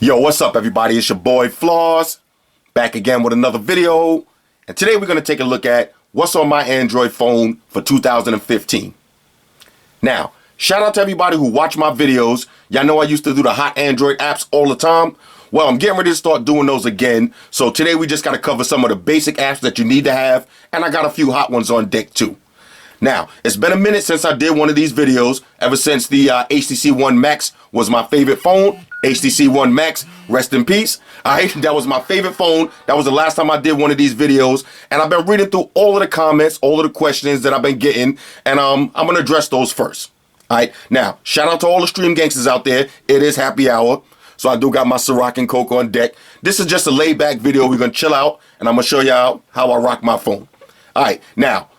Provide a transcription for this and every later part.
Yo, what's up everybody? It's your boy Floss, back again with another video. And today we're going to take a look at what's on my Android phone for 2015. Now, shout out to everybody who watch my videos. Y'all know I used to do the hot Android apps all the time. Well, I'm getting ready to start doing those again. So today we just got to cover some of the basic apps that you need to have. And I got a few hot ones on deck too. Now, it's been a minute since I did one of these videos, ever since the HTC One Max was my favorite phone. HTC One Max, rest in peace. That was my favorite phone. That was the last time I did one of these videos. And I've been reading through all of the comments, all of the questions that I've been getting. And I'm going to address those first. All right. Now, shout out to all the stream gangsters out there. It is happy hour. So I do got my Ciroc and Coke on deck. This is just a laid back video. We're going to chill out. And I'm going to show y'all how I rock my phone. All right. Now,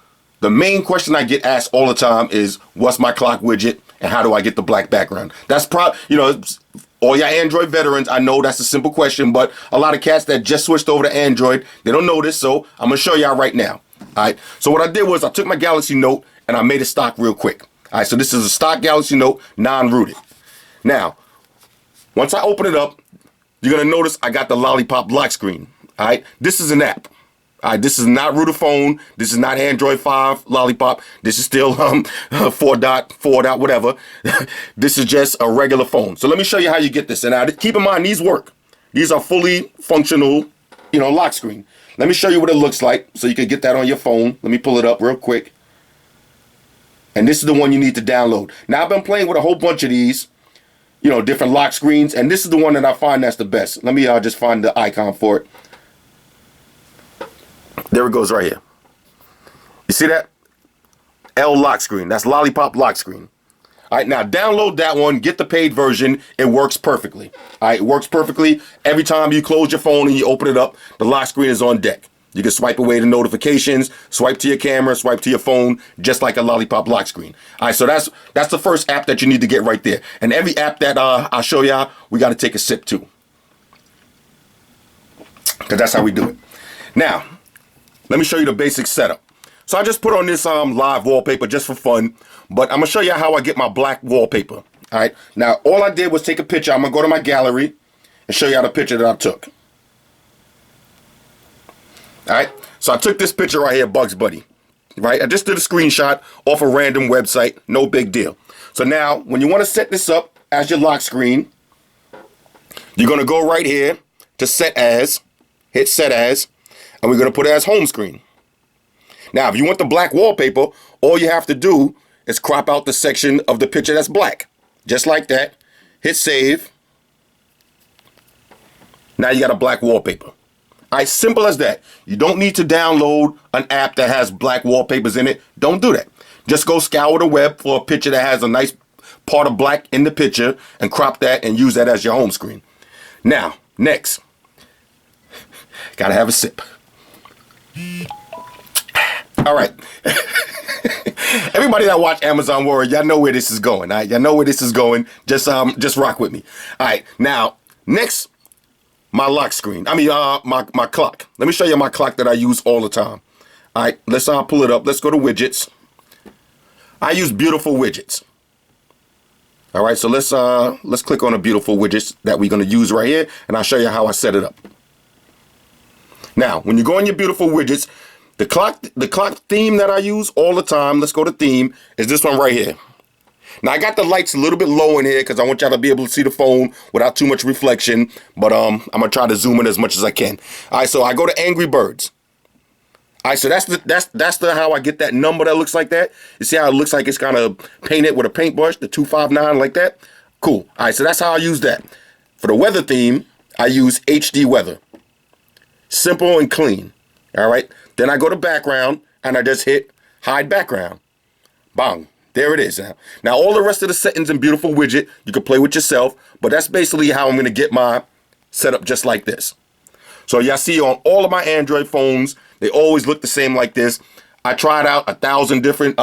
the main question I get asked all the time is, what's my clock widget and how do I get the black background? That's all y'all Android veterans, I know that's a simple question, but a lot of cats that just switched over to Android, they don't know this, so I'm going to show y'all right now. All right, so what I did was I took my Galaxy Note and I made it stock real quick. All right, so this is a stock Galaxy Note, non-rooted. Now, once I open it up, you're going to notice I got the Lollipop lock screen. All right, this is an app. All right, this is not rooted phone. This is not Android 5 Lollipop. This is still 4.4. Whatever. This is just a regular phone. So let me show you how you get this. And now keep in mind, these work. These are fully functional, lock screen. Let me show you what it looks like so you can get that on your phone. Let me pull it up real quick. And this is the one you need to download. Now, I've been playing with a whole bunch of these, different lock screens. And this is the one that I find that's the best. Let me just find the icon for it. There it goes right here. You see that? L lock screen. That's Lollipop lock screen. All right, now download that one. Get the paid version. It works perfectly. All right, it works perfectly. Every time you close your phone and you open it up, the lock screen is on deck. You can swipe away the notifications, swipe to your camera, swipe to your phone, just like a Lollipop lock screen. All right, so that's the first app that you need to get right there. And every app that I'll show y'all, we got to take a sip too. Because that's how we do it. Now, let me show you the basic setup. So I just put on this live wallpaper just for fun, but I'm gonna show you how I get my black wallpaper. All right. Now all I did was take a picture. I'm gonna go to my gallery and show you how the picture that I took. All right. So I took this picture right here, Bugs Bunny. Right. I just did a screenshot off a random website. No big deal. So now when you want to set this up as your lock screen, you're gonna go right here to set as, hit set as. And we're going to put it as home screen. Now, if you want the black wallpaper, all you have to do is crop out the section of the picture that's black. Just like that. Hit save. Now you got a black wallpaper. All right, simple as that. You don't need to download an app that has black wallpapers in it. Don't do that. Just go scour the web for a picture that has a nice part of black in the picture and crop that and use that as your home screen. Now, next. Gotta have a sip. All right. Everybody that watch Amazon Warrior, y'all know where this is going. All right, y'all know where this is going. Just rock with me. All right. Now, next, my lock screen. My clock. Let me show you my clock that I use all the time. All right. Let's pull it up. Let's go to widgets. I use beautiful widgets. All right. So let's click on the beautiful widgets that we're gonna use right here, and I'll show you how I set it up. Now, when you go in your beautiful widgets, the clock theme that I use all the time, let's go to theme, is this one right here. Now, I got the lights a little bit low in here because I want y'all to be able to see the phone without too much reflection, but I'm going to try to zoom in as much as I can. All right, so I go to Angry Birds. All right, so that's how I get that number that looks like that. You see how it looks like it's kind of painted with a paintbrush, the 259 like that? Cool. All right, so that's how I use that. For the weather theme, I use HD weather. Simple and clean. All right. Then I go to background and I just hit hide background. Bang. There it is now. Now all the rest of the settings in beautiful widget, you can play with yourself, but that's basically how I'm going to get my setup just like this. So y'all see on all of my Android phones, they always look the same like this. I tried out 1,000 different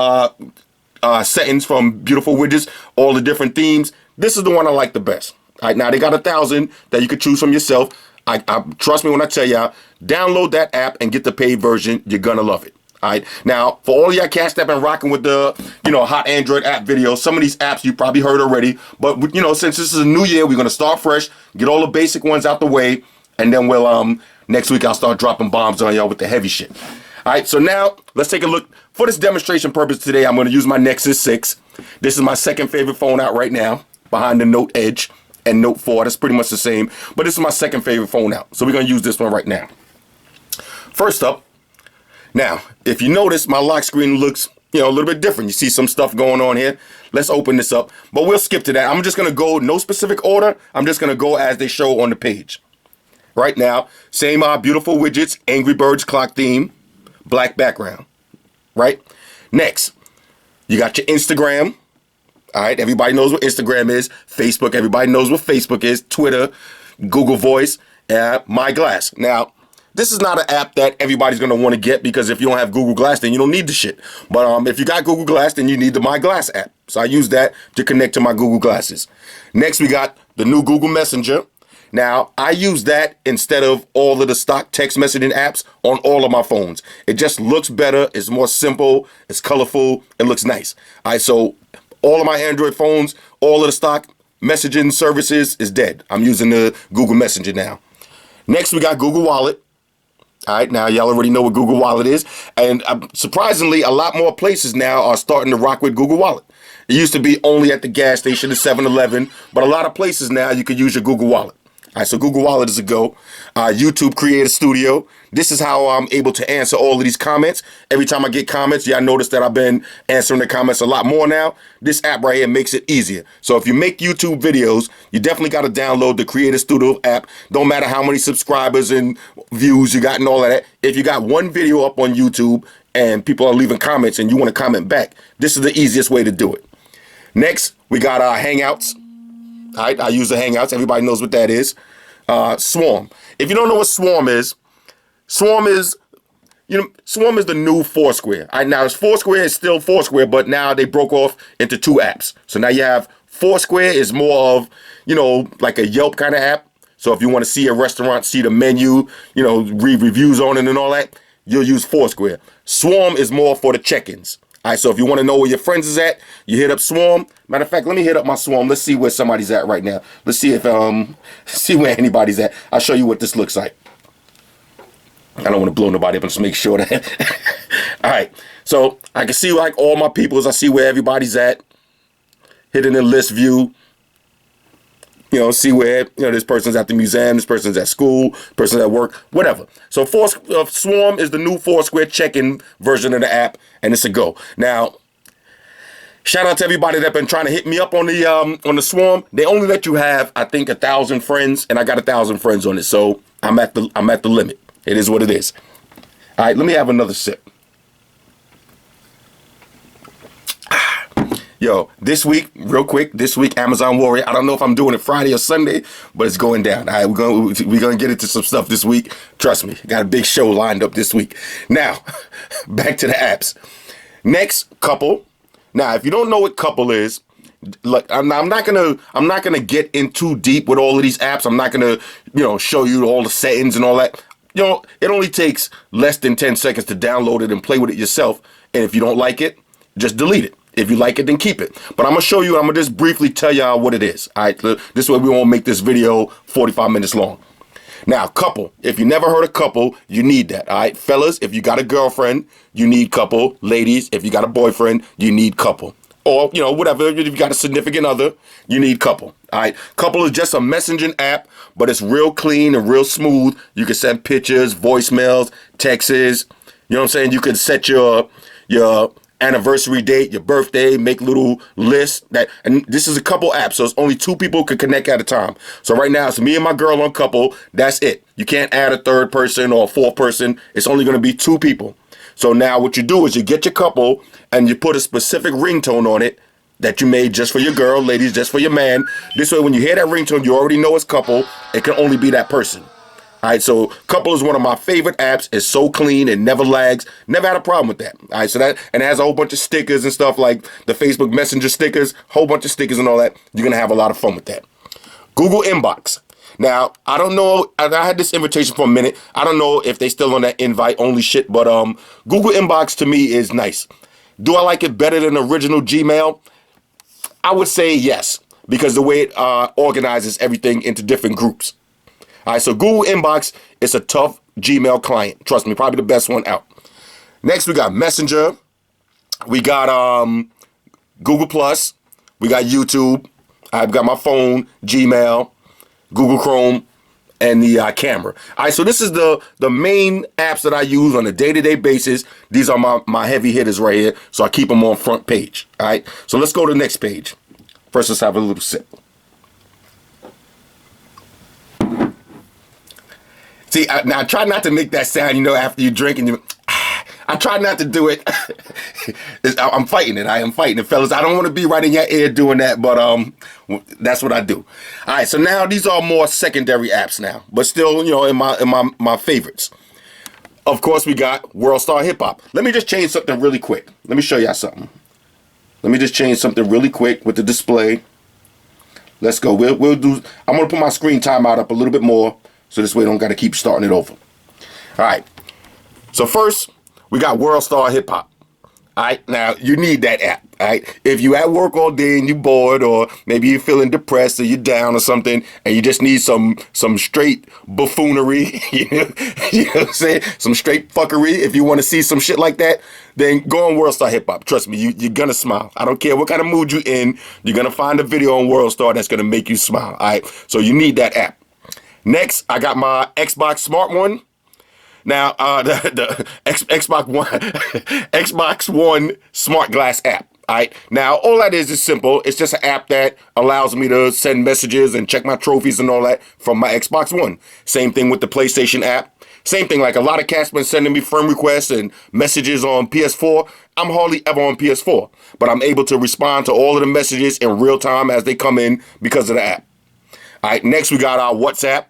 settings from beautiful widgets, all the different themes. This is the one I like the best. All right. Now they got 1,000 that you could choose from yourself. I trust me when I tell y'all, download that app and get the paid version. You're gonna love it. All right. Now, for all y'all cats that been rocking with the, hot Android app videos, some of these apps you probably heard already. But, since this is a new year, we're going to start fresh, get all the basic ones out the way, and then we'll, next week I'll start dropping bombs on y'all with the heavy shit. All right. So now, let's take a look. For this demonstration purpose today, I'm going to use my Nexus 6. This is my second favorite phone out right now, behind the Note Edge and Note 4. That's pretty much the same. But this is my second favorite phone out. So we're going to use this one right now. First up, now, if you notice, my lock screen looks, a little bit different. You see some stuff going on here. Let's open this up, but we'll skip to that. I'm just going to go, no specific order. I'm just going to go as they show on the page. Right now, same beautiful widgets, Angry Birds clock theme, black background, right? Next, you got your Instagram. All right, everybody knows what Instagram is. Facebook, everybody knows what Facebook is. Twitter, Google Voice, My Glass. Now, this is not an app that everybody's going to want to get, because if you don't have Google Glass, then you don't need the shit. But if you got Google Glass, then you need the My Glass app. So I use that to connect to my Google Glasses. Next, we got the new Google Messenger. Now, I use that instead of all of the stock text messaging apps on all of my phones. It just looks better. It's more simple. It's colorful. It looks nice. All right, so all of my Android phones, all of the stock messaging services is dead. I'm using the Google Messenger now. Next, we got Google Wallet. All right, now y'all already know what Google Wallet is. And surprisingly, a lot more places now are starting to rock with Google Wallet. It used to be only at the gas station, the 7-Eleven, but a lot of places now you can use your Google Wallet. All right, so Google Wallet is a go. YouTube Creator Studio. This is how I'm able to answer all of these comments. Every time I get comments, y'all notice that I've been answering the comments a lot more now. This app right here makes it easier. So if you make YouTube videos, you definitely got to download the Creator Studio app. Don't matter how many subscribers and views you got and all of that. If you got one video up on YouTube and people are leaving comments and you want to comment back, this is the easiest way to do it. Next, we got our Hangouts. All right, I use the Hangouts. Everybody knows what that is. Swarm. If you don't know what Swarm is the new Foursquare. All right, now Foursquare is still Foursquare, but now they broke off into two apps. So now you have Foursquare is more of, like a Yelp kind of app. So if you want to see a restaurant, see the menu, read reviews on it and all that, you'll use Foursquare. Swarm is more for the check-ins. All right, so if you want to know where your friends is at, you hit up Swarm. Matter of fact, let me hit up my Swarm. Let's see where somebody's at right now. Let's see if see where anybody's at. I'll show you what this looks like. I don't want to blow nobody up, and just make sure that. All right, so I can see like all my peoples. I see where everybody's at. Hitting the list view. See where, this person's at the museum, this person's at school, person's at work, whatever. So Swarm is the new Foursquare check-in version of the app, and it's a go. Now, shout out to everybody that's been trying to hit me up on the Swarm. They only let you have, I think, 1,000 friends, and I got 1,000 friends on it, so I'm at the limit. It is what it is. All right, let me have another sip. Yo, this week, real quick, Amazon Warrior. I don't know if I'm doing it Friday or Sunday, but it's going down. All right, we're gonna get into some stuff this week. Trust me, got a big show lined up this week. Now, back to the apps. Next, Couple. Now, if you don't know what Couple is, look, I'm not gonna get in too deep with all of these apps. I'm not gonna, show you all the settings and all that. It only takes less than 10 seconds to download it and play with it yourself. And if you don't like it, just delete it. If you like it, then keep it. But I'm going to show you, I'm going to just briefly tell y'all what it is. All right, this way we won't make this video 45 minutes long. Now, Couple. If you never heard of Couple, you need that. All right, fellas, if you got a girlfriend, you need Couple. Ladies, if you got a boyfriend, you need Couple. Or, whatever, if you got a significant other, you need Couple. All right, Couple is just a messaging app, but it's real clean and real smooth. You can send pictures, voicemails, texts. You know what I'm saying? You can set your anniversary date, your birthday, make little lists. And this is a Couple app, so it's only 2 people can connect at a time. So right now, it's me and my girl on Couple. That's it. You can't add a third person or a fourth person. It's only going to be 2 people. So now what you do is you get your Couple and you put a specific ringtone on it that you made just for your girl, ladies, just for your man. This way, when you hear that ringtone, you already know it's Couple. It can only be that person. All right, so Couple is one of my favorite apps. It's so clean, it never lags. Never had a problem with that. All right, so that, and it has a whole bunch of stickers and stuff like the Facebook Messenger stickers, whole bunch of stickers and all that. You're gonna have a lot of fun with that. Google Inbox. Now, I don't know, I had this invitation for a minute. I don't know if they still on that invite only shit, but Google Inbox to me is nice. Do I like it better than original Gmail? I would say yes, because the way it organizes everything into different groups. All right, so Google Inbox is a tough Gmail client. Trust me, probably the best one out. Next, we got Messenger. We got Google Plus. We got YouTube. I've got my phone, Gmail, Google Chrome, and the camera. All right, so this is the main apps that I use on a day-to-day basis. These are my heavy hitters right here, so I keep them on front page. All right, so let's go to the next page. First, let's have a little sip. See, now I try not to make that sound, you know, after you drink and you... I try not to do it. I'm fighting it. I am fighting it, fellas. I don't want to be right in your ear doing that, but that's what I do. All right, so now these are more secondary apps now, but still, you know, in my favorites. Of course, we got Worldstarhiphop. Let me just change something really quick. Let me show y'all something. Let me just change something really quick with the display. Let's go. We'll do. I'm gonna put my screen timeout up a little bit more, so this way I don't got to keep starting it over. All right. So first, we got Worldstarhiphop. All right, now you need that app. All right, if you at work all day and you bored, or maybe you're feeling depressed or you're down or something, and you just need some straight buffoonery, you know what I'm saying? Some straight fuckery. If you want to see some shit like that, then go on Worldstarhiphop. Trust me, you're gonna smile. I don't care what kind of mood you in. You're gonna find a video on Worldstar that's gonna make you smile. All right, so you need that app. Next, I got my Xbox Smart One. Now, the Xbox One Smart Glass app. All right. Now, all that is simple. It's just an app that allows me to send messages and check my trophies and all that from my Xbox One. Same thing with the PlayStation app. Same thing. Like a lot of cats been sending me friend requests and messages on PS4. I'm hardly ever on PS4, but I'm able to respond to all of the messages in real time as they come in because of the app. All right. Next, we got our WhatsApp.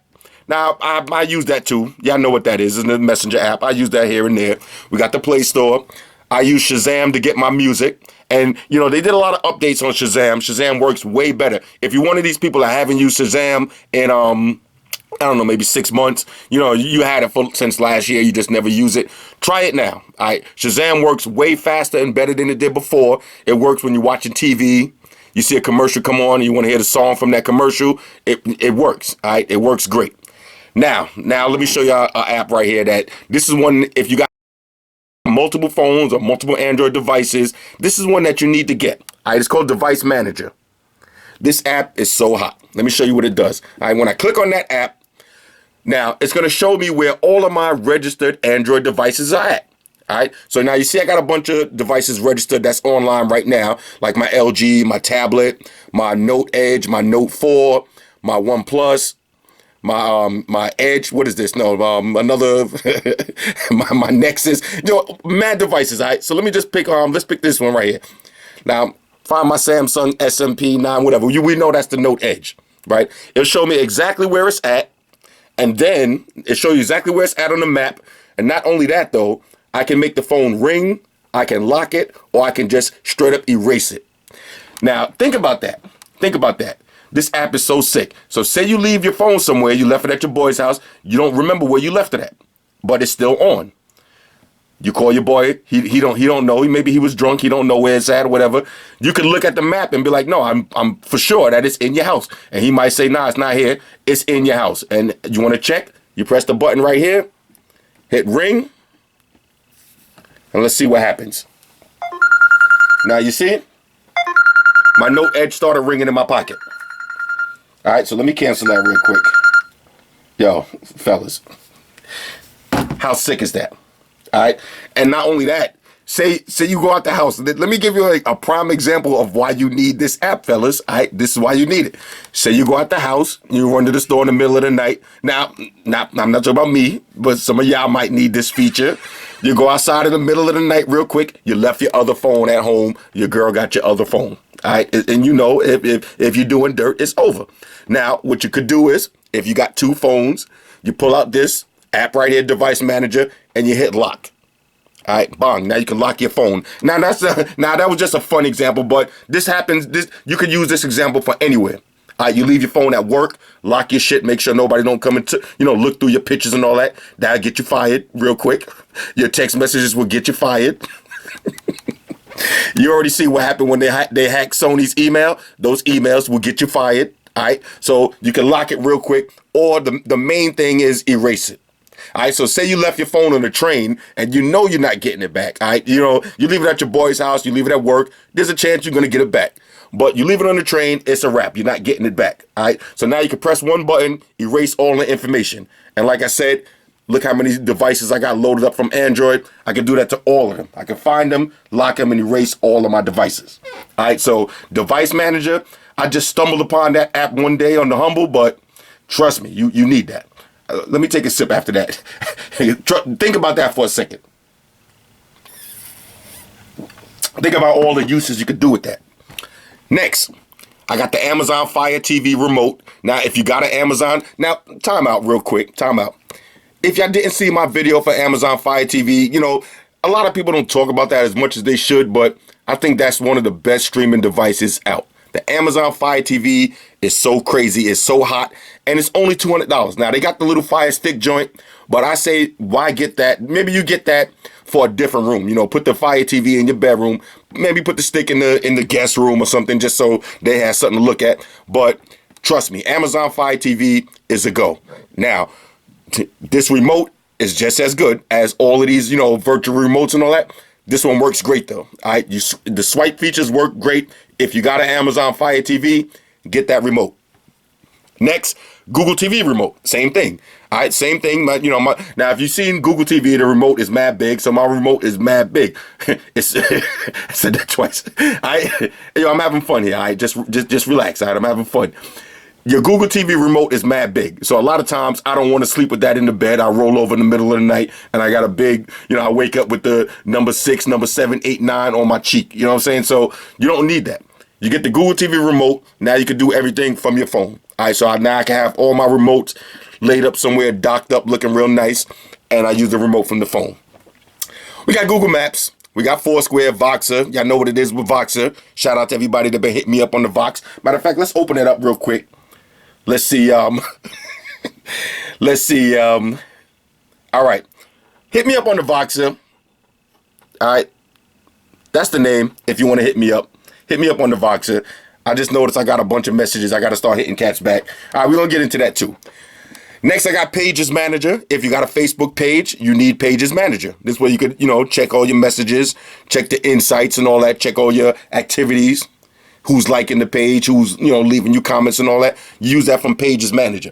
Now, I use that too. Y'all know what that is. It's a messenger app. I use that here and there. We got the Play Store. I use Shazam to get my music. And, you know, they did a lot of updates on Shazam. Shazam works way better. If you're one of these people that haven't used Shazam in, I don't know, maybe 6 months, you know, you had it since last year, you just never use it, try it now. All right. Shazam works way faster and better than it did before. It works when you're watching TV. You see a commercial come on and you want to hear the song from that commercial. It works. All right. It works great. Now let me show y'all an app right here that this is one, if you got multiple phones or multiple Android devices, this is one that you need to get. All right, it's called Device Manager. This app is so hot. Let me show you what it does. All right, when I click on that app, now it's going to show me where all of my registered Android devices are at. All right, so now you see I got a bunch of devices registered that's online right now, like my LG, my tablet, my Note Edge, my Note 4, my OnePlus, my Edge, what is this? No, another, my Nexus, you know, mad devices, all right? So let me just pick, let's pick this one right here. Now, find my Samsung SMP9, whatever. We know that's the Note Edge, right? It'll show me exactly where it's at, and then it'll show you exactly where it's at on the map. And not only that, though, I can make the phone ring, I can lock it, or I can just straight up erase it. Now, think about that. Think about that. This app is so sick. So say you leave your phone somewhere, you left it at your boy's house, you don't remember where you left it at, but it's still on. You call your boy, he don't know, maybe he was drunk, he don't know where it's at or whatever. You could look at the map and be like, no, I'm for sure that it's in your house. And he might say, nah, it's not here, it's in your house. And you want to check, you press the button right here, hit ring, and let's see what happens. Now you see it? My Note Edge started ringing in my pocket. All right, so let me cancel that real quick. Yo, fellas, how sick is that? All right, and not only that, say you go out the house. Let me give you a prime example of why you need this app, fellas. All right, this is why you need it. Say you go out the house, you run to the store in the middle of the night. Now, I'm not talking about me, but some of y'all might need this feature. You go outside in the middle of the night real quick. You left your other phone at home. Your girl got your other phone. All right, and you know if you're doing dirt, it's over. Now, what you could do is, if you got two phones, you pull out this app right here, Device Manager, and you hit lock. All right, bang. Now you can lock your phone. Now that was just a fun example, but this happens. You could use this example for anywhere. You leave your phone at work, lock your shit, make sure nobody don't come into, look through your pictures and all that. That'll get you fired real quick. Your text messages will get you fired. You already see what happened when they hacked Sony's email. Those emails will get you fired. All right, so you can lock it real quick, or the main thing is erase it. All right, so say you left your phone on the train and you're not getting it back. All right, you leave it at your boy's house, you leave it at work. There's a chance you're gonna get it back, but you leave it on the train, it's a wrap. You're not getting it back. All right, so now you can press one button, erase all the information, and like I said, look how many devices I got loaded up from Android. I can do that to all of them. I can find them, lock them, and erase all of my devices. All right, so Device Manager. I just stumbled upon that app one day on the humble, but trust me, you need that. Let me take a sip after that. Think about that for a second. Think about all the uses you could do with that. Next, I got the Amazon Fire TV remote. Now, if you got an Amazon, now, time out real quick, time out. If y'all didn't see my video for Amazon Fire TV, a lot of people don't talk about that as much as they should, but I think that's one of the best streaming devices out. The Amazon Fire TV is so crazy, it's so hot, and it's only $200. Now, they got the little Fire Stick joint, but I say, why get that? Maybe you get that for a different room. Put the Fire TV in your bedroom, maybe put the stick in the guest room or something, just so they have something to look at. But trust me, Amazon Fire TV is a go. Now, this remote is just as good as all of these, virtual remotes and all that. This one works great though. All right, the swipe features work great. If you got an Amazon Fire TV, get that remote. Next, Google TV remote, same thing. All right, same thing. Now if you've seen Google TV, the remote is mad big, so my remote is mad big. I said that twice. I'm having fun here. All right, just relax. All right, I'm having fun. Your Google TV remote is mad big. So a lot of times I don't want to sleep with that in the bed. I roll over in the middle of the night and I got a big, I wake up with the number 6, number 7, 8, 9 on my cheek. You know what I'm saying? So you don't need that. You get the Google TV remote. Now you can do everything from your phone. All right, so now I can have all my remotes laid up somewhere, docked up, looking real nice. And I use the remote from the phone. We got Google Maps. We got Foursquare, Voxer. Y'all know what it is with Voxer. Shout out to everybody that been hitting me up on the Vox. Matter of fact, let's open it up real quick. Let's see, all right. Hit me up on the Voxer. All right. That's the name if you want to hit me up. Hit me up on the Voxer. I just noticed I got a bunch of messages. I got to start hitting cats back. All right, we're going to get into that too. Next, I got Pages Manager. If you got a Facebook page, you need Pages Manager. This way you could, check all your messages, check the insights and all that, check all your activities. Who's liking the page, who's, leaving you comments and all that. Use that from Pages Manager.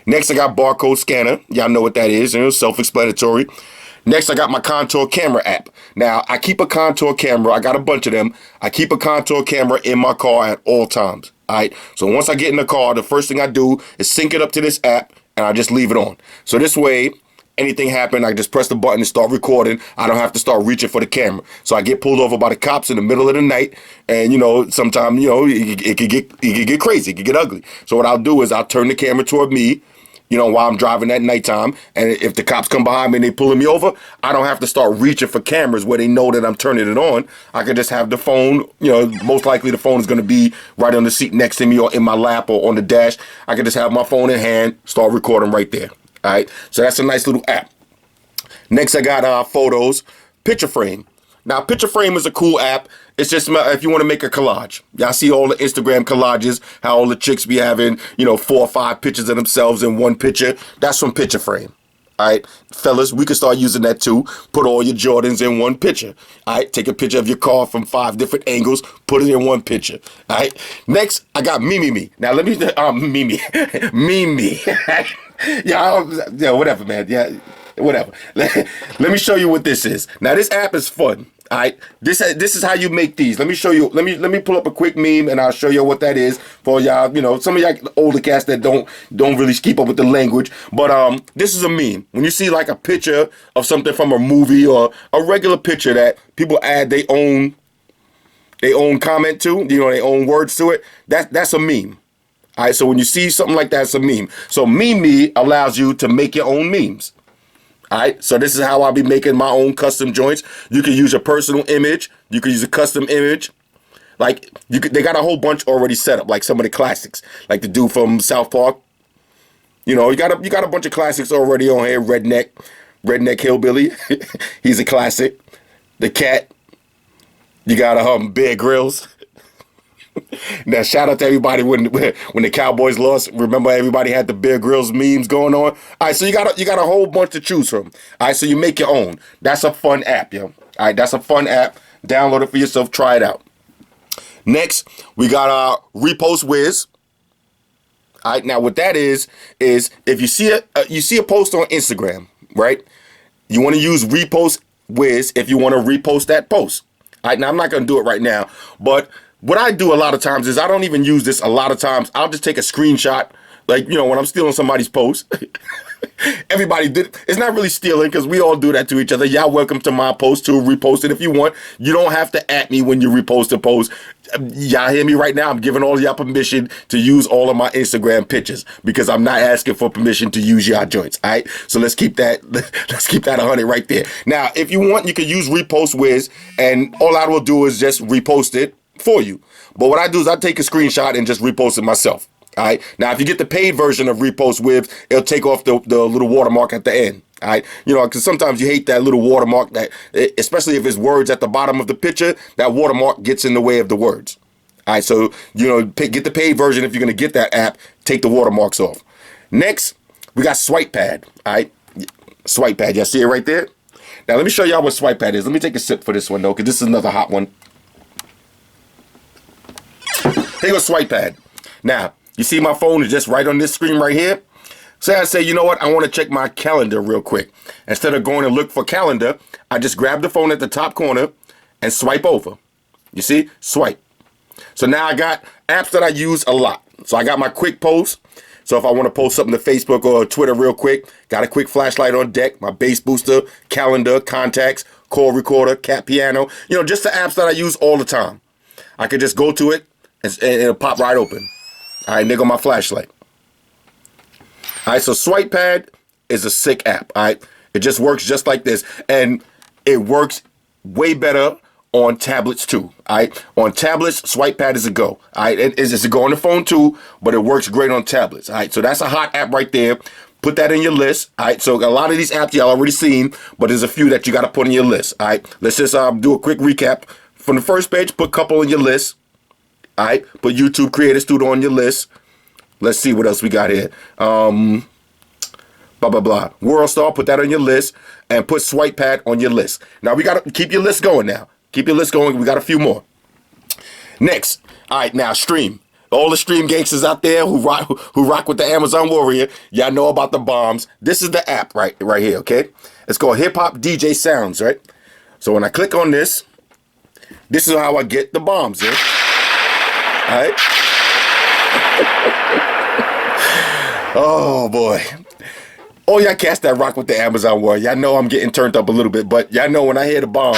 Next, I got Barcode Scanner. Y'all know what that is, self-explanatory. Next, I got my Contour Camera app. Now, I keep a Contour camera. I got a bunch of them. I keep a Contour camera in my car at all times. All right. So once I get in the car, the first thing I do is sync it up to this app, and I just leave it on. So this way, anything happen, I just press the button and start recording. I don't have to start reaching for the camera. So I get pulled over by the cops in the middle of the night, and sometimes it could get crazy, it could get ugly. So what I'll do is I'll turn the camera toward me, while I'm driving at nighttime, and if the cops come behind me and they pulling me over, I don't have to start reaching for cameras where they know that I'm turning it on. I can just have the phone. Most likely the phone is going to be right on the seat next to me or in my lap or on the dash. I can just have my phone in hand, start recording right there. All right, so that's a nice little app. Next, I got Photos, Picture Frame. Now, Picture Frame is a cool app. It's just if you want to make a collage. Y'all see all the Instagram collages, how all the chicks be having, 4 or 5 pictures of themselves in one picture. That's from Picture Frame. All right, fellas, we can start using that too. Put all your Jordans in one picture. All right, take a picture of your car from 5 different angles, put it in one picture. All right, next, I got Me. Now, let me, Me. Yeah, whatever, man. Yeah, whatever. Let me show you what this is. Now, this app is fun. All right, this is how you make these. Let me show you. Let me pull up a quick meme and I'll show you what that is for y'all. Some of y'all older cats that don't really keep up with the language. But this is a meme. When you see like a picture of something from a movie or a regular picture that people add their own comment to, their own words to it. That's a meme. All right, so when you see something like that, it's a meme. So Me allows you to make your own memes. All right, so this is how I'll be making my own custom joints. You can use a personal image. You can use a custom image. Like they got a whole bunch already set up, like some of the classics, like the dude from South Park. You know, you got a bunch of classics already on here. Redneck Hillbilly, he's a classic. The Cat. You got Bear Grylls. Now shout out to everybody when the Cowboys lost. Remember, everybody had the Bear Grylls memes going on. All right, so you got a whole bunch to choose from. All right, so you make your own. That's a fun app, yo. All right, that's a fun app. Download it for yourself. Try it out. Next, we got Repost Wiz. All right, now what that is if you see a post on Instagram, right? You want to use Repost Wiz if you want to repost that post. All right, now I'm not going to do it right now, but what I do a lot of times is I don't even use this a lot of times. I'll just take a screenshot, like, you know, when I'm stealing somebody's post. Everybody did. It's not really stealing because we all do that to each other. Y'all welcome to my post to repost it if you want. You don't have to at me when you repost a post. Y'all hear me right now? I'm giving all y'all permission to use all of my Instagram pictures because I'm not asking for permission to use y'all joints. All right. So let's keep that 100 right there. Now, if you want, you can use Repost Wiz, and all I will do is just repost it for you. But what I do is I take a screenshot and just repost it myself. All right. Now, if you get the paid version of Repost Wiz, it'll take off the little watermark at the end. All right. You know, because sometimes you hate that little watermark, that, especially if it's words at the bottom of the picture, that watermark gets in the way of the words. All right. So, you know, get the paid version if you're going to get that app. Take the watermarks off. Next, we got Swipe Pad. All right. Swipe Pad. Y'all see it right there? Now, let me show y'all what Swipe Pad is. Let me take a sip for this one, though, because this is another hot one. Here goes Swipe Pad. Now, you see my phone is just right on this screen right here. Say I say, you know what? I want to check my calendar real quick. Instead of going to look for calendar, I just grab the phone at the top corner and swipe over. You see? Swipe. So now I got apps that I use a lot. So I got my quick post. So if I want to post something to Facebook or Twitter real quick, got a quick flashlight on deck, my bass booster, calendar, contacts, call recorder, cat piano. You know, just the apps that I use all the time. I could just go to it and it'll pop right open. All right, nigga, my flashlight. All right, so Swipe Pad is a sick app. All right, it just works just like this, and it works way better on tablets too. All right, on tablets, Swipe Pad is a go. All right, it's a go on the phone too, but it works great on tablets. All right, so that's a hot app right there. Put that in your list. All right, so a lot of these apps y'all already seen, but there's a few that you got to put in your list. All right, let's just do a quick recap from the first page. Put a couple in your list. All right, put YouTube Creator Studio on your list. Let's see what else we got here. Blah, blah, blah. Worldstar, put that on your list. And put Swipe Pad on your list. Now, we got to keep your list going now. Keep your list going. We got a few more. Next. All right, now, Stream. All the Stream gangsters out there who rock with the Amazon Warrior, y'all know about the bombs. This is the app right here, okay? It's called Hip Hop DJ Sounds, right? So when I click on this is how I get the bombs, eh? All right. Oh boy. Oh, y'all cats that rock with the Amazon War. Y'all know I'm getting turned up a little bit, but y'all know when I hear the bombs.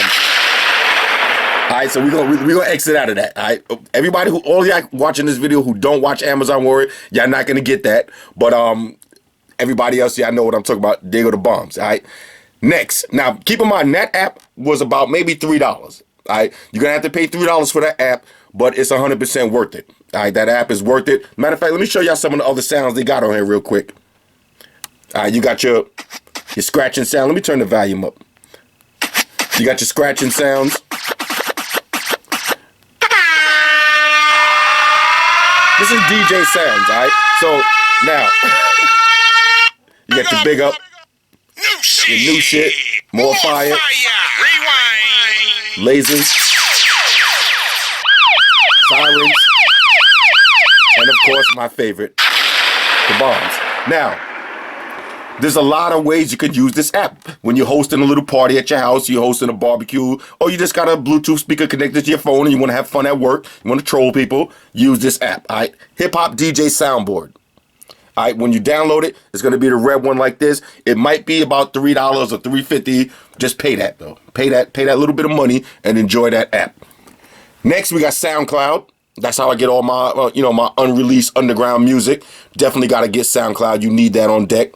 All right, so we're gonna exit out of that. All right. Everybody all y'all watching this video who don't watch Amazon Warrior, y'all not gonna get that. But everybody else, y'all know what I'm talking about. They go the bombs. All right. Next. Now keep in mind that app was about maybe $3. All right. You're gonna have to pay $3 for that app, but it's 100% worth it. All right, that app is worth it. Matter of fact, let me show y'all some of the other sounds they got on here real quick. All right, you got your scratching sound. Let me turn the volume up. You got your scratching sounds. This is DJ sounds, all right? So, now, you got your big up, your new shit, more fire, lasers, sirens, and of course, my favorite, the bombs. Now, there's a lot of ways you could use this app. When you're hosting a little party at your house, you're hosting a barbecue, or you just got a Bluetooth speaker connected to your phone and you want to have fun at work, you want to troll people, use this app, all right? Hip Hop DJ Soundboard. All right, when you download it, it's going to be the red one like this. It might be about $3 or $3.50. Just pay that, though. Pay that little bit of money and enjoy that app. Next, we got SoundCloud. That's how I get all my, my unreleased underground music. Definitely got to get SoundCloud. You need that on deck.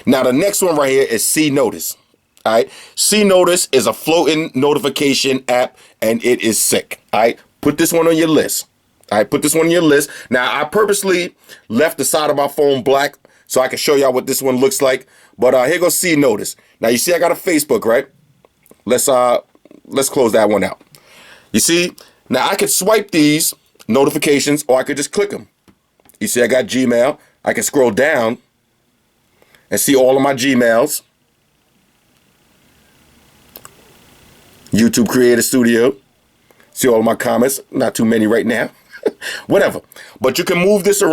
Now, the next one right here is C Notice. All right. C Notice is a floating notification app, and it is sick. All right. put this one on your list. All right, put this one on your list. Now, I purposely left the side of my phone black so I can show y'all what this one looks like. But here goes C Notice. Now, you see I got a Facebook, right? Let's close that one out. You see, now I could swipe these notifications or I could just click them. You see I got Gmail. I can scroll down and see all of my Gmails. YouTube Creator Studio. See all of my comments. Not too many right now. Whatever. But you can move this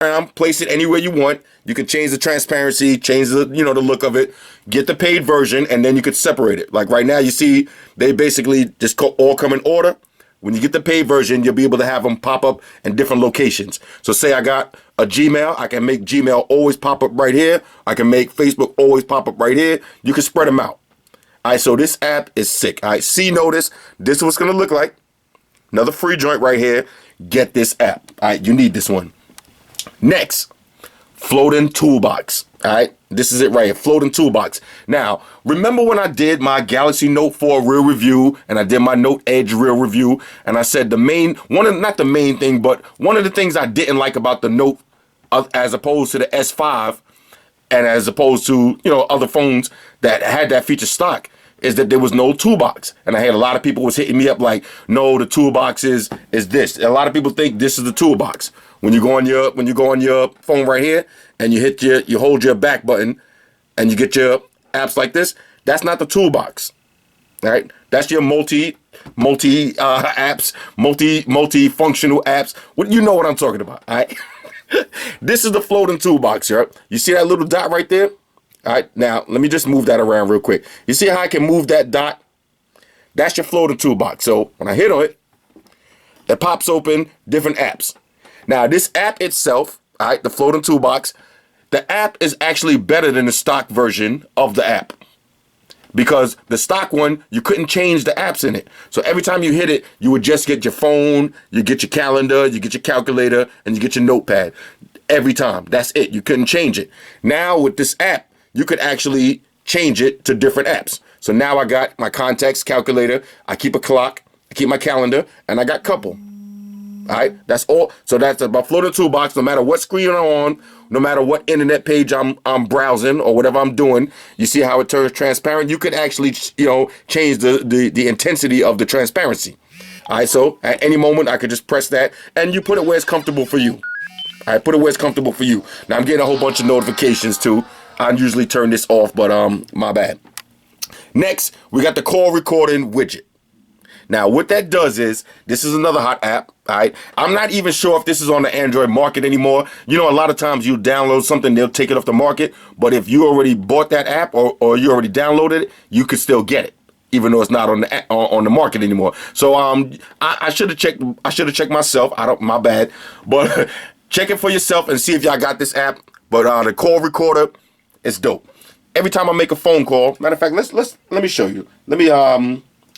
around, place it anywhere you want. You can change the transparency, change the, the look of it, get the paid version, and then you could separate it. Like right now, you see, they basically just all come in order. When you get the paid version, you'll be able to have them pop up in different locations. So say I got a Gmail, I can make Gmail always pop up right here. I can make Facebook always pop up right here. You can spread them out. All right, so this app is sick. All right, C Notice, this is what's going to look like. Another free joint right here. Get this app. All right, you need this one. Next, Floating Toolbox. All right, this is it right here, Floating Toolbox. Now, remember when I did my Galaxy Note 4 real review and I did my Note Edge real review, and I said not the main thing, but one of the things I didn't like about the Note as opposed to the S5 and as opposed to, other phones that had that feature stock is that there was no toolbox. And I had a lot of people was hitting me up like, no, the toolbox is this. A lot of people think this is the toolbox. When you go on your phone right here and you hold your back button and you get your apps like this, that's not the toolbox. All right? That's your multi apps, multi-functional apps. You know what I'm talking about, all right? This is the floating toolbox, right? You see that little dot right there? All right, now let me just move that around real quick. You see how I can move that dot? That's your floating toolbox. So when I hit on it, it pops open different apps. Now this app itself, all right, the floating toolbox, the app is actually better than the stock version of the app. Because the stock one, you couldn't change the apps in it. So every time you hit it, you would just get your phone, you get your calendar, you get your calculator, and you get your notepad. Every time. That's it. You couldn't change it. Now with this app, you could actually change it to different apps. So now I got my contacts, calculator, I keep a clock, I keep my calendar, and I got couple. All right, that's all. So that's about Floating Toolbox. No matter what screen I'm on, no matter what internet page I'm browsing or whatever I'm doing, you see how it turns transparent. You could actually, change the intensity of the transparency. All right, so at any moment I could just press that, and you put it where it's comfortable for you. All right, put it where it's comfortable for you. Now I'm getting a whole bunch of notifications too. I usually turn this off, but my bad. Next, we got the call recording widget. Now, what that does is, this is another hot app, all right? I'm not even sure if this is on the Android market anymore. A lot of times you download something, they'll take it off the market. But if you already bought that app or you already downloaded it, you could still get it, even though it's not on the market anymore. So I should have checked. I should have checked myself. My bad. But check it for yourself and see if y'all got this app. But the call recorder, it's dope. Every time I make a phone call, matter of fact, let me show you. Let me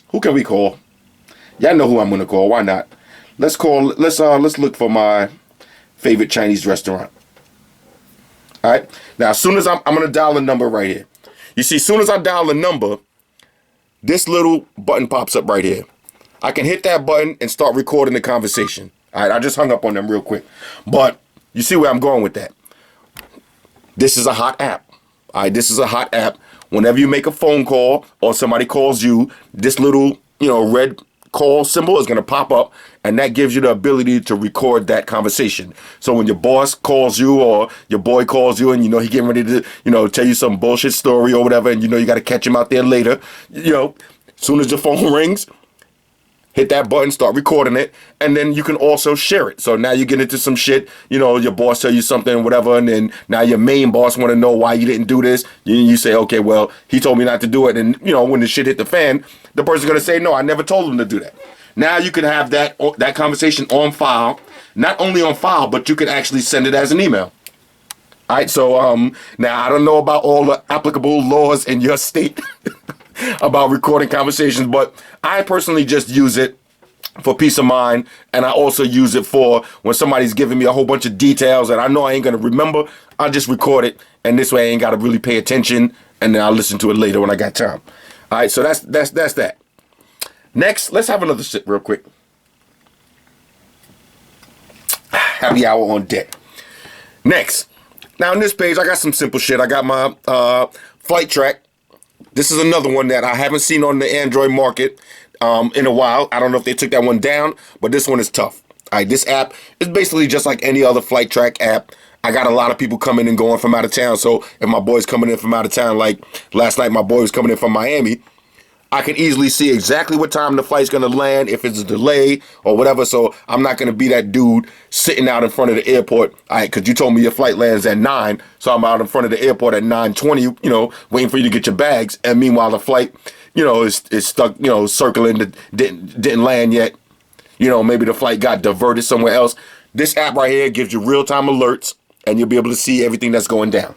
who can we call? Y'all know who I'm gonna call. Why not? Let's look for my favorite Chinese restaurant. All right. Now, as soon as I'm gonna dial the number right here. You see, as soon as I dial the number, this little button pops up right here. I can hit that button and start recording the conversation. All right. I just hung up on them real quick, but you see where I'm going with that. This is a hot app. All right. This is a hot app. Whenever you make a phone call or somebody calls you, this little red call symbol is going to pop up, and that gives you the ability to record that conversation. So when your boss calls you or your boy calls you and he getting ready to tell you some bullshit story or whatever, and you got to catch him out there later, as soon as your phone rings, hit that button, start recording it, and then you can also share it. So now you get into some shit, your boss tell you something, whatever, and then now your main boss want to know why you didn't do this. You say, okay, well, he told me not to do it, and when the shit hit the fan, the person's gonna say, no, I never told him to do that. Now you can have that conversation on file, not only on file, but you can actually send it as an email. All right, so now I don't know about all the applicable laws in your state about recording conversations, but I personally just use it for peace of mind, and I also use it for when somebody's giving me a whole bunch of details that I know I ain't gonna remember. I just record it, and this way I ain't gotta really pay attention, and then I'll listen to it later when I got time. All right, so that's that. Next, let's have another sip real quick. Happy hour on deck. Next, now on this page, I got some simple shit. I got my flight track. This is another one that I haven't seen on the Android market in a while. I don't know if they took that one down, but this one is tough. All right, this app is basically just like any other flight track app. I got a lot of people coming and going from out of town. So if my boy's coming in from out of town, like last night, my boy was coming in from Miami, I can easily see exactly what time the flight's gonna land, if it's a delay or whatever. So I'm not gonna be that dude sitting out in front of the airport. All right, because you told me your flight lands at 9, so I'm out in front of the airport at 9:20, you know, waiting for you to get your bags. And meanwhile, the flight, you know, is stuck, you know, circling, didn't land yet. You know, maybe the flight got diverted somewhere else. This app right here gives you real-time alerts, and you'll be able to see everything that's going down.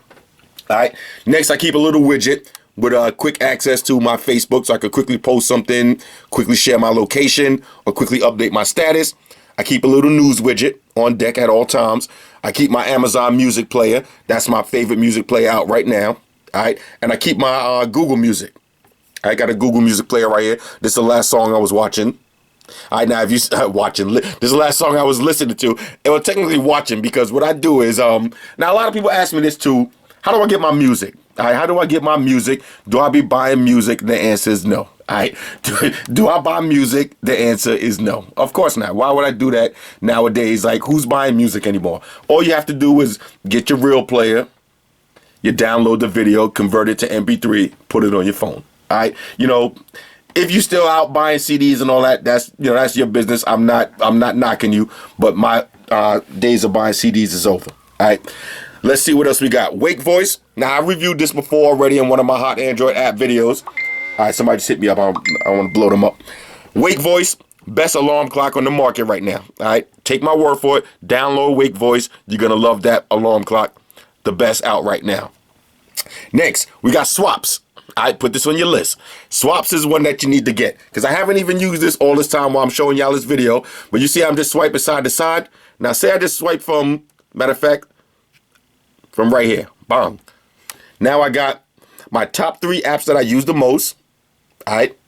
All right. Next, I keep a little widget with quick access to my Facebook, so I could quickly post something, quickly share my location, or quickly update my status. I keep a little news widget on deck at all times. I keep my Amazon music player. That's my favorite music player out right now. All right. And I keep my Google Music. I got a Google Music player right here. This is the last song I was watching. All right, now if you watching, this is the last song I was listening to. It was technically watching, because what I do is, now a lot of people ask me this too. How do I get my music? All right, how do I get my music? Do I be buying music? The answer is no. All right, do I buy music? The answer is no. Of course not. Why would I do that nowadays? Like, who's buying music anymore? All you have to do is get your real player, you download the video, convert it to MP3, put it on your phone. All right, you know, if you still out buying CDs and all that, that's, you know, that's your business. I'm not knocking you, but my days of buying CDs is over. All right, let's see what else we got. Wake Voice. Now, I reviewed this before already in one of my hot Android app videos. All right, somebody just hit me up. I want to blow them up. Wake Voice, best alarm clock on the market right now. All right, take my word for it. Download Wake Voice. You're gonna love that alarm clock. The best out right now. Next, we got Swaps. I put this on your list. Swaps is one that you need to get, because I haven't even used this all this time while I'm showing y'all this video. But you see I'm just swiping side to side. Now say I just swipe from, matter of fact, from right here. Bang. Now I got my top 3 apps that I use the most. All right.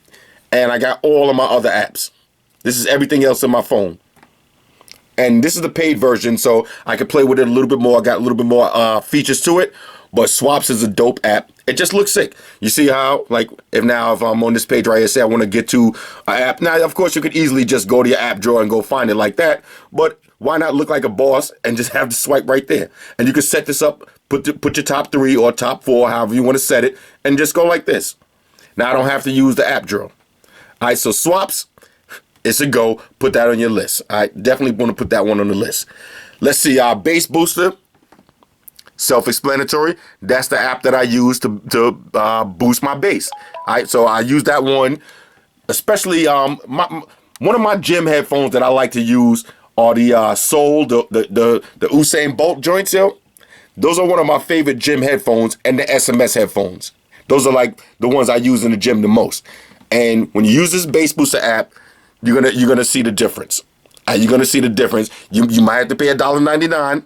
And I got all of my other apps. This is everything else in my phone. And this is the paid version, so I can play with it a little bit more. I got a little bit more features to it. But Swaps is a dope app. It just looks sick. You see how, like, if I'm on this page right here, say I want to get to an app. Now, of course, you could easily just go to your app drawer and go find it like that. But why not look like a boss and just have the swipe right there? And you can set this up, put your top 3 or top 4, however you want to set it, and just go like this. Now, I don't have to use the app drawer. All right, so Swaps, it's a go. Put that on your list. I definitely want to put that one on the list. Let's see, Bass Booster. Self-explanatory. That's the app that I use to boost my bass. All right, so I use that one, especially one of my gym headphones that I like to use are the Soul, the Usain Bolt joints. Those are one of my favorite gym headphones, and the SMS headphones. Those are like the ones I use in the gym the most. And when you use this Bass Booster app, you're gonna see the difference. You're gonna see the difference. You might have to pay $1.99.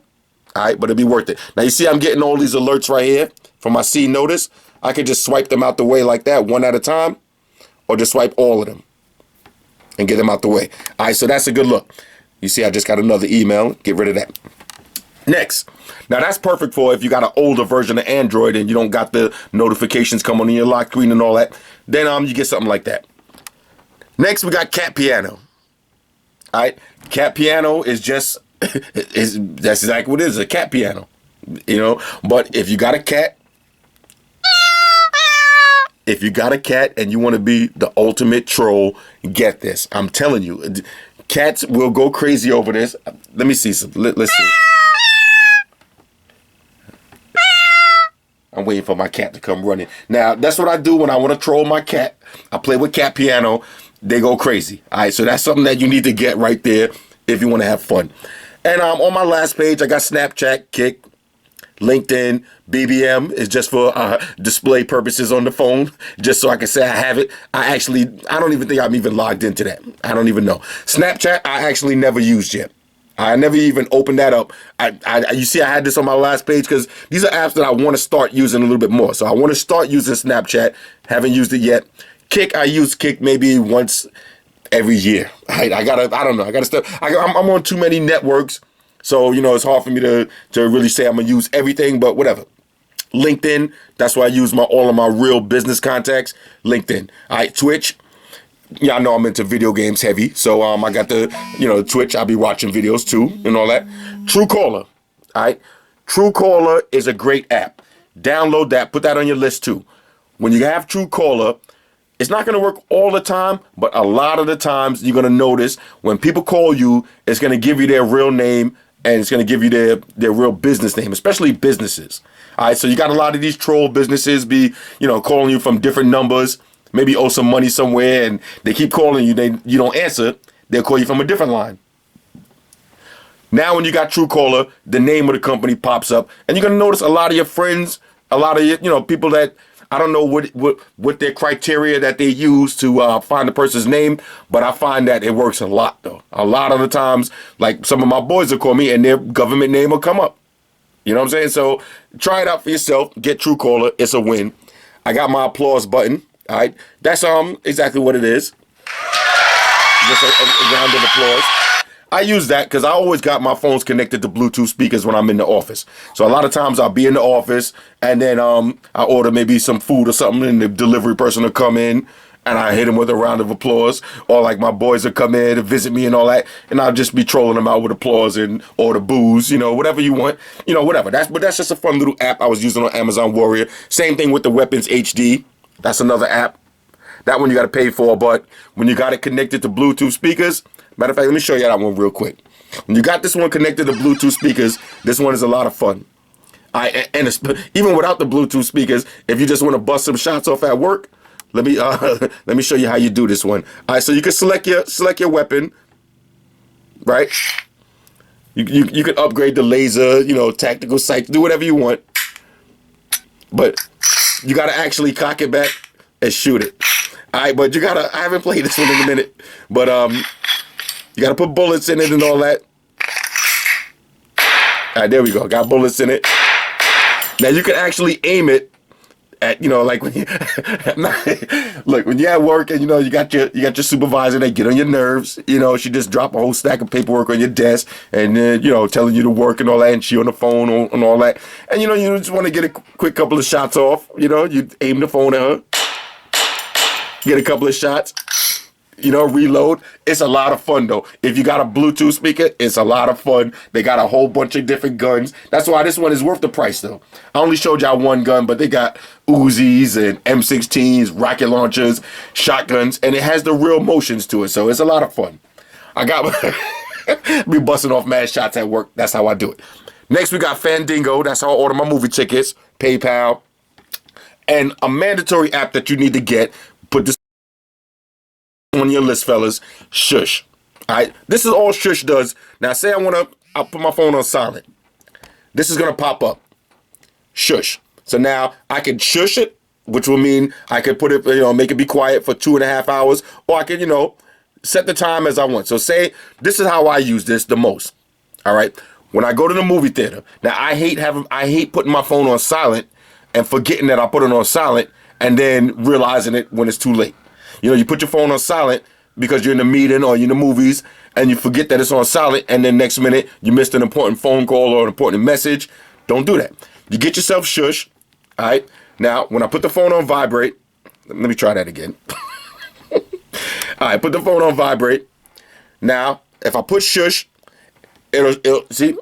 All right, but it'll be worth it. Now, you see I'm getting all these alerts right here from my C Notice. I can just swipe them out the way like that, one at a time, or just swipe all of them and get them out the way. All right, so that's a good look. You see I just got another email. Get rid of that. Next. Now, that's perfect for if you got an older version of Android and you don't got the notifications coming on in your lock screen and all that. Then you get something like that. Next, we got Cat Piano. All right, Cat Piano is just... that's exactly what it is, a cat piano, you know. But if you got a cat, and you want to be the ultimate troll, get this. I'm telling you, cats will go crazy over this. Let me see some. Let's see. I'm waiting for my cat to come running. Now, that's what I do when I want to troll my cat. I play with Cat Piano. They go crazy. All right, so that's something that you need to get right there if you want to have fun. And on my last page, I got Snapchat, Kick, LinkedIn, BBM is just for display purposes on the phone, just so I can say I have it. I don't even think I'm even logged into that. I don't even know. Snapchat, I actually never used yet. I never even opened that up. You see, I had this on my last page because these are apps that I want to start using a little bit more. So I want to start using Snapchat. Haven't used it yet. Kick, I use Kick maybe once every year. I don't know. I gotta step. I'm on too many networks, so it's hard for me to really say I'm gonna use everything. But whatever. LinkedIn. That's why I use all of my real business contacts. LinkedIn. All right. Twitch. Yeah, I know I'm into video games heavy, so I got the Twitch. I'll be watching videos too and all that. Truecaller. All right. Truecaller is a great app. Download that. Put that on your list too. When you have Truecaller, it's not going to work all the time, but a lot of the times you're going to notice when people call you, it's going to give you their real name and it's going to give you their real business name, especially businesses. All right, so you got a lot of these troll businesses be, calling you from different numbers, maybe owe some money somewhere, and they keep calling you. You don't answer, they'll call you from a different line. Now when you got Truecaller, the name of the company pops up, and you're going to notice a lot of your friends, a lot of your, people that, I don't know what their criteria that they use to find the person's name, but I find that it works a lot, though. A lot of the times, like some of my boys will call me and their government name will come up. You know what I'm saying? So try it out for yourself. Get Truecaller. It's a win. I got my applause button. All right. That's exactly what it is. Just a round of applause. I use that because I always got my phones connected to Bluetooth speakers when I'm in the office. So a lot of times I'll be in the office and then I order maybe some food or something and the delivery person will come in and I hit him with a round of applause. Or like my boys will come in to visit me and all that, and I'll just be trolling them out with applause and or the booze, whatever you want, whatever. But that's just a fun little app I was using on Amazon Warrior. Same thing with the Weapons HD. That's another app. That one you got to pay for, but when you got it connected to Bluetooth speakers, matter of fact, let me show you that one real quick. When you got this one connected to Bluetooth speakers, this one is a lot of fun. And even without the Bluetooth speakers, if you just want to bust some shots off at work, let me show you how you do this one. All right, so you can select your weapon, right? You can upgrade the laser, tactical sight, do whatever you want, but you got to actually cock it back and shoot it. All right, but I haven't played this one in a minute, but you got to put bullets in it and all that. All right, there we go. Got bullets in it. Now you can actually aim it at, like when you look, when you're at work and you got your supervisor, they get on your nerves. She just drop a whole stack of paperwork on your desk and then telling you to work and all that, and she on the phone and all that, and you just want to get a quick couple of shots off. You aim the phone at her, get a couple of shots. Reload. It's a lot of fun, though. If you got a Bluetooth speaker, it's a lot of fun. They got a whole bunch of different guns. That's why this one is worth the price, though. I only showed y'all one gun, but they got Uzis and M16s, rocket launchers, shotguns, and it has the real motions to it, so it's a lot of fun. I got me busting off mad shots at work. That's how I do it. Next, we got Fandango. That's how I order my movie tickets. PayPal. And a mandatory app that you need to get. Put this on your list, fellas. Shush. All right, this is all Shush does. Now say I'll put my phone on silent. This is gonna pop up. Shush. So now I can shush it, which will mean I could put it, make it be quiet for 2.5 hours, or I can, set the time as I want. So say this is how I use this the most. All right, when I go to the movie theater. Now I hate putting my phone on silent and forgetting that I put it on silent and then realizing it when it's too late. You put your phone on silent because you're in a meeting or you're in the movies and you forget that it's on silent, and then next minute you missed an important phone call or an important message. Don't do that. You get yourself shush. All right. Now, when I put the phone on vibrate, let me try that again. All right, put the phone on vibrate. Now, if I put shush, it'll see,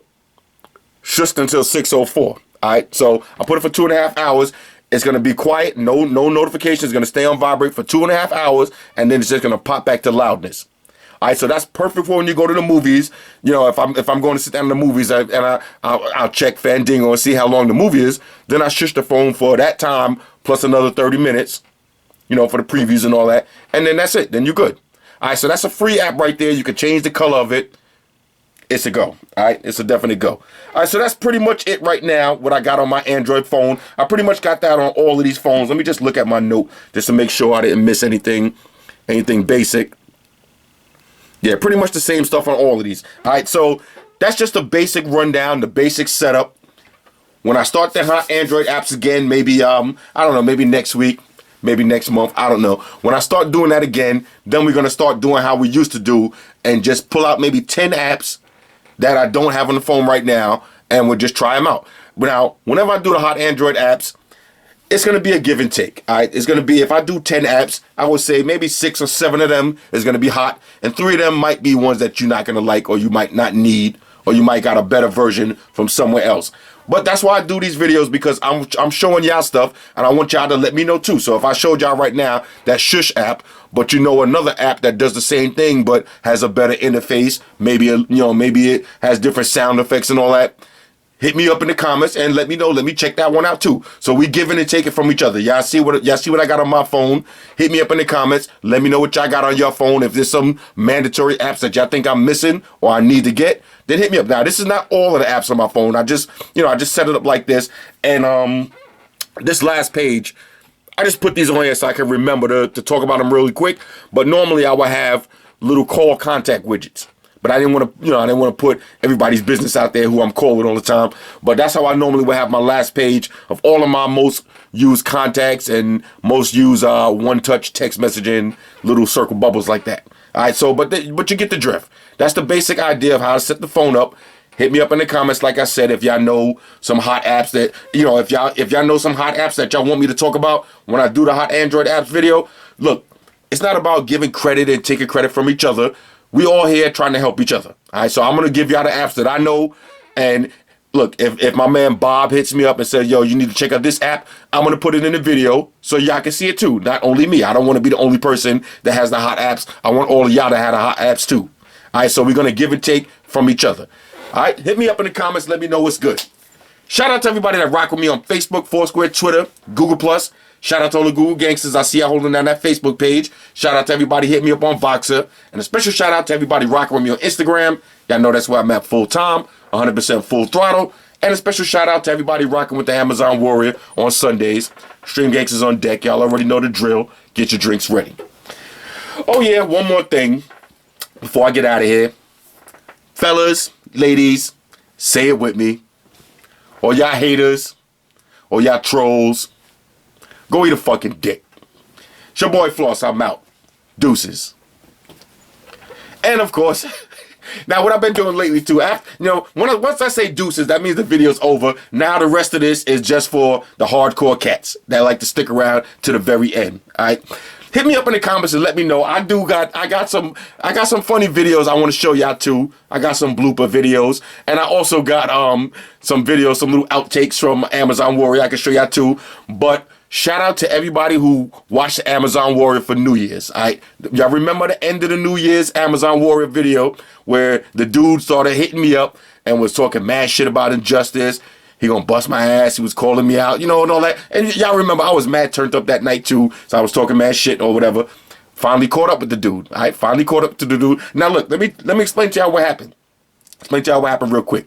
shushed until 6:04. All right, so I put it for 2.5 hours. It's going to be quiet, no notifications. It's going to stay on vibrate for 2.5 hours, and then it's just going to pop back to loudness. All right, so that's perfect for when you go to the movies. If I'm going to sit down in the movies I'll check Fandango and see how long the movie is. Then I shush the phone for that time plus another 30 minutes, for the previews and all that. And then that's it. Then you're good. All right, so that's a free app right there. You can change the color of it. It's a go. All right, it's a definite go. All right, so that's pretty much it right now, what I got on my Android phone. I pretty much got that on all of these phones. Let me just look at my note just to make sure I didn't miss anything basic. Yeah, pretty much the same stuff on all of these. All right, so that's just a basic rundown, the basic setup. When I start the Android apps again, maybe, I don't know, maybe next week, maybe next month. I don't know. When I start doing that again, then we're going to start doing how we used to do and just pull out maybe 10 apps that I don't have on the phone right now, and we'll just try them out. Now, whenever I do the hot Android apps, it's going to be a give and take. All right, it's going to be, if I do 10 apps, I would say maybe 6 or 7 of them is going to be hot, and 3 of them might be ones that you're not going to like, or you might not need, or you might got a better version from somewhere else. But that's why I do these videos, because I'm showing y'all stuff, and I want y'all to let me know too. So if I showed y'all right now that Shush app, but you know another app that does the same thing but has a better interface, maybe maybe it has different sound effects and all that, hit me up in the comments and let me know. Let me check that one out too. So we giving and taking from each other. Y'all see what I got on my phone? Hit me up in the comments. Let me know what y'all got on your phone. If there's some mandatory apps that y'all think I'm missing or I need to get, then hit me up. Now, this is not all of the apps on my phone. I just set it up like this. And this last page, I just put these on here so I can remember to talk about them really quick. But normally I would have little call contact widgets. But I didn't want to, put everybody's business out there who I'm calling all the time. But that's how I normally would have my last page of all of my most used contacts and most used one-touch text messaging, little circle bubbles like that. All right, so but you get the drift. That's the basic idea of how to set the phone up. Hit me up in the comments, like I said, if y'all know some hot apps that, if y'all know some hot apps that y'all want me to talk about when I do the hot Android apps video. Look, it's not about giving credit and taking credit from each other. We all here trying to help each other. All right, so I'm going to give y'all the apps that I know. And look, if my man Bob hits me up and says, yo, you need to check out this app, I'm going to put it in the video so y'all can see it too. Not only me. I don't want to be the only person that has the hot apps. I want all of y'all to have the hot apps too. All right, so we're going to give and take from each other. All right, hit me up in the comments. Let me know what's good. Shout out to everybody that rock with me on Facebook, Foursquare, Twitter, Google+. Shout out to all the Google gangsters. I see y'all holding down that Facebook page. Shout out to everybody hit me up on Voxer. And a special shout out to everybody rocking with me on Instagram. Y'all know that's where I'm at full time, 100% full throttle. And a special shout out to everybody rocking with the Amazon Warrior on Sundays. Stream gangsters on deck. Y'all already know the drill. Get your drinks ready. Oh yeah, one more thing before I get out of here. Fellas, ladies, say it with me. All y'all haters, all y'all trolls, go eat a fucking dick. It's your boy Floss, I'm out. Deuces. And of course, now what I've been doing lately too, once I say deuces, that means the video's over. Now the rest of this is just for the hardcore cats that like to stick around to the very end. Alright? Hit me up in the comments and let me know. I got some funny videos I want to show y'all too. I got some blooper videos, and I also got some videos, some little outtakes from Amazon Warrior I can show y'all too. But shout out to everybody who watched the Amazon Warrior for New Year's. Alright, y'all remember the end of the New Year's Amazon Warrior video where the dude started hitting me up and was talking mad shit about injustice. He gonna bust my ass. He was calling me out, and all that. And y'all remember I was mad turned up that night too, so I was talking mad shit or whatever. Finally caught up with the dude. All right, finally caught up to the dude. Now look, let me explain to y'all what happened. Explain to y'all what happened real quick.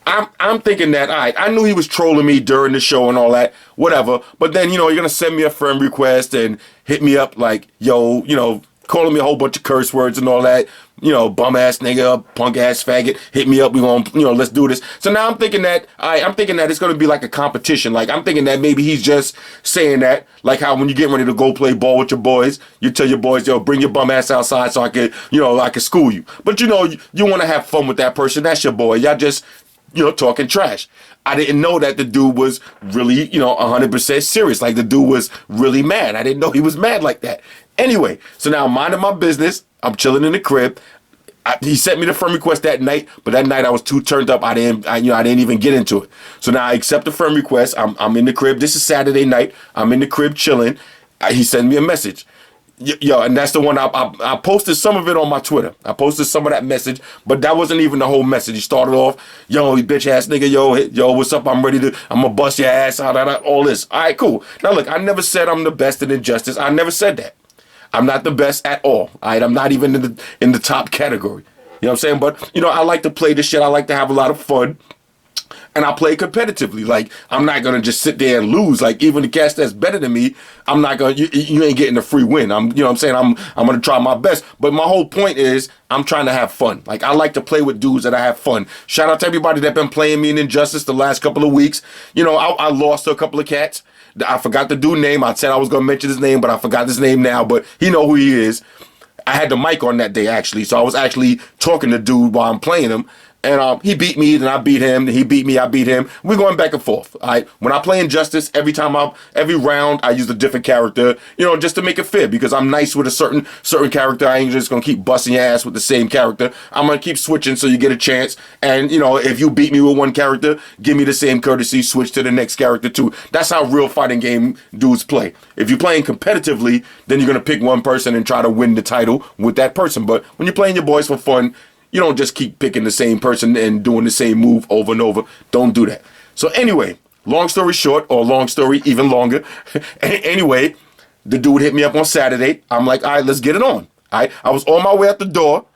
I'm thinking that, all right, I knew he was trolling me during the show and all that, whatever. But then, you're gonna send me a friend request and hit me up like, yo, calling me a whole bunch of curse words and all that, bum ass nigga, punk ass faggot, hit me up, we gonna, let's do this. So now I'm thinking that it's gonna be like a competition. Like I'm thinking that maybe he's just saying that, like how when you get ready to go play ball with your boys, you tell your boys, yo, bring your bum ass outside so I could, I could school you. But you wanna have fun with that person, that's your boy. Y'all just, talking trash. I didn't know that the dude was really, 100% serious. Like the dude was really mad. I didn't know he was mad like that. Anyway, so now I'm minding my business. I'm chilling in the crib. He sent me the friend request that night, but that night I was too turned up. I didn't even get into it. So now I accept the friend request. I'm in the crib. This is Saturday night. I'm in the crib chilling. He sent me a message. Yo, and that's the one I posted some of it on my Twitter. I posted some of that message, but that wasn't even the whole message. He started off, yo, you bitch ass nigga, yo, what's up? I'm gonna bust your ass out, all this. All right, cool. Now look, I never said I'm the best in injustice. I never said that. I'm not the best at all. All right, I'm not even in the top category. You know what I'm saying? But I like to play this shit. I like to have a lot of fun. And I play competitively. Like, I'm not going to just sit there and lose. Like, even the cats that's better than me, I'm not going to, you ain't getting a free win. You know what I'm saying? I'm going to try my best. But my whole point is, I'm trying to have fun. Like, I like to play with dudes that I have fun. Shout out to everybody that been playing me in Injustice the last couple of weeks. I lost to a couple of cats. I forgot the dude's name. I said I was going to mention his name, but I forgot his name now. But he know who he is. I had the mic on that day, actually. So I was actually talking to dude while I'm playing him. And he beat me, then I beat him. Then he beat me, I beat him. We're going back and forth. All right. When I play Injustice, every round, I use a different character, you know, just to make it fair. Because I'm nice with a certain character. I ain't just gonna keep busting your ass with the same character. I'm gonna keep switching so you get a chance. And you know, if you beat me with one character, give me the same courtesy. Switch to the next character too. That's how real fighting game dudes play. If you're playing competitively, then you're gonna pick one person and try to win the title with that person. But when you're playing your boys for fun, you don't just keep picking the same person and doing the same move over and over. Don't do that. So anyway, long story short, or long story even longer. Anyway, the dude hit me up on Saturday. I'm like, all right, let's get it on. All right. I was on my way out the door.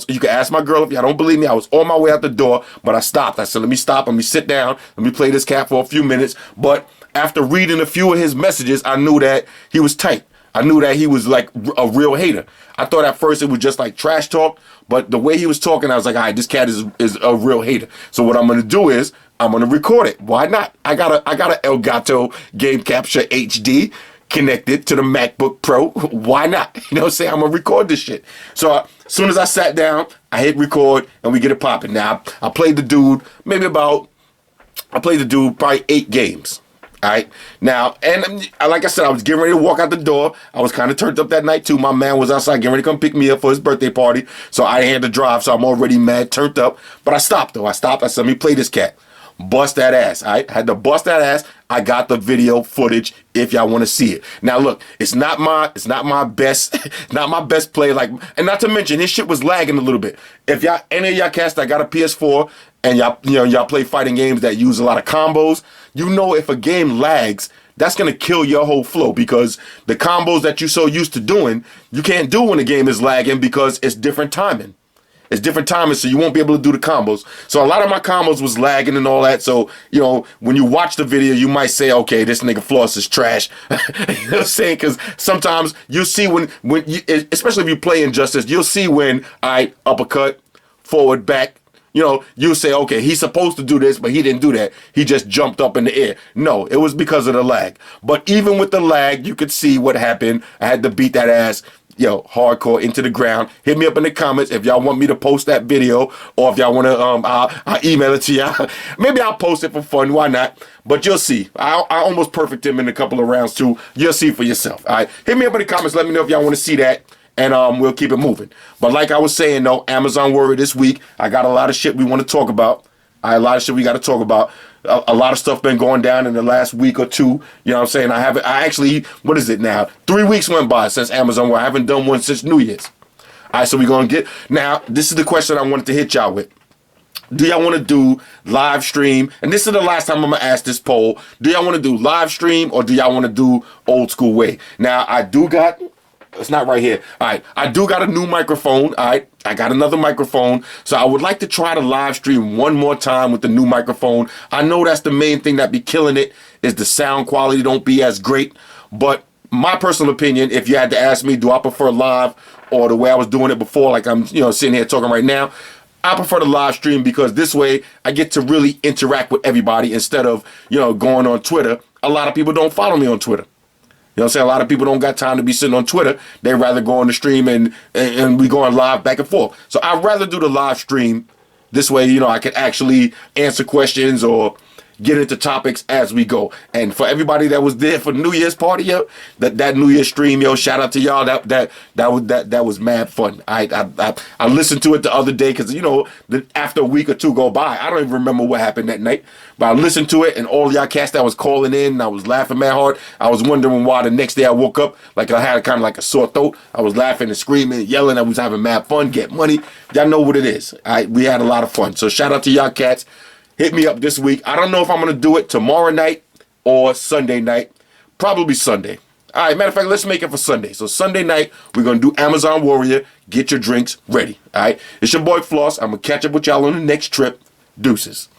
You can ask my girl if y'all don't believe me. I was on my way out the door, but I stopped. I said, let me stop. Let me sit down. Let me play this cat for a few minutes. But after reading a few of his messages, I knew that he was tight. I knew that he was like a real hater. I thought at first it was just like trash talk, but the way he was talking, I was like, all right, this cat is a real hater. So what I'm gonna do is I'm gonna record it. Why not? I got a Elgato Game Capture HD connected to the MacBook Pro. Why not? You know what I'm saying? I'm gonna record this shit. So as soon as I sat down, I hit record and we get it popping. Now I played the dude probably 8 games. All right. Now, and like I said, I was getting ready to walk out the door. I was kind of turned up that night, too. My man was outside getting ready to come pick me up for his birthday party. So I had to drive. So I'm already mad, turned up. But I stopped, though. I said, let me play this cat. Bust that ass. All right. I had to bust that ass. I got the video footage if y'all want to see it. Now, look, it's not my best, not my best play. Like, and not to mention, this shit was lagging a little bit. If any of y'all cats that got a PS4 and y'all play fighting games that use a lot of combos, you know if a game lags, that's going to kill your whole flow because the combos that you're so used to doing, you can't do when the game is lagging because it's different timing. It's different timing, so you won't be able to do the combos. So a lot of my combos was lagging and all that. So, you know, when you watch the video, you might say, okay, this nigga Floss is trash. You know what I'm saying? Because sometimes you'll see when you, especially if you play Injustice, you'll see when I uppercut, forward, back. You know, you say, okay, he's supposed to do this, but he didn't do that. He just jumped up in the air. No, it was because of the lag. But even with the lag, you could see what happened. I had to beat that ass, hardcore into the ground. Hit me up in the comments if y'all want me to post that video, or if y'all want to, I'll email it to y'all. Maybe I'll post it for fun. Why not? But you'll see. I almost perfect him in a couple of rounds too. You'll see for yourself. All right. Hit me up in the comments. Let me know if y'all want to see that. And we'll keep it moving. But like I was saying, though, Amazon Warrior this week, I got a lot of shit we want to talk about. A lot of shit we got to talk about. A lot of stuff been going down in the last week or two. You know what I'm saying? I actually, what is it now? 3 weeks went by since Amazon Warrior. I haven't done one since New Year's. All right, so we're going to get... Now, this is the question I wanted to hit y'all with. Do y'all want to do live stream? And this is the last time I'm going to ask this poll. Do y'all want to do live stream or do y'all want to do old school way? Now, I do got... It's not right here. All right. I do got a new microphone. All right. I got another microphone. So I would like to try to live stream one more time with the new microphone. I know that's the main thing that be killing it is the sound quality don't be as great. But my personal opinion, if you had to ask me, do I prefer live or the way I was doing it before, like I'm, sitting here talking right now, I prefer the live stream because this way I get to really interact with everybody instead of, going on Twitter. A lot of people don't follow me on Twitter. You know what I'm saying? A lot of people don't got time to be sitting on Twitter. They'd rather go on the stream and we going live back and forth. So I'd rather do the live stream. This way, I could actually answer questions or get into topics as we go. And for everybody that was there for New Year's party, that New Year's stream, shout out to y'all. That was mad fun. I listened to it the other day because after a week or two go by, I don't even remember what happened that night. But I listened to it and all y'all cats that was calling in, and I was laughing mad hard. I was wondering why the next day I woke up like I had kind of like a sore throat. I was laughing and screaming, yelling. I was having mad fun, get money. Y'all know what it is. We had a lot of fun. So shout out to y'all cats. Hit me up this week. I don't know if I'm going to do it tomorrow night or Sunday night. Probably Sunday. All right, matter of fact, let's make it for Sunday. So Sunday night, we're going to do Amazon Warrior. Get your drinks ready. All right, it's your boy Floss. I'm going to catch up with y'all on the next trip. Deuces.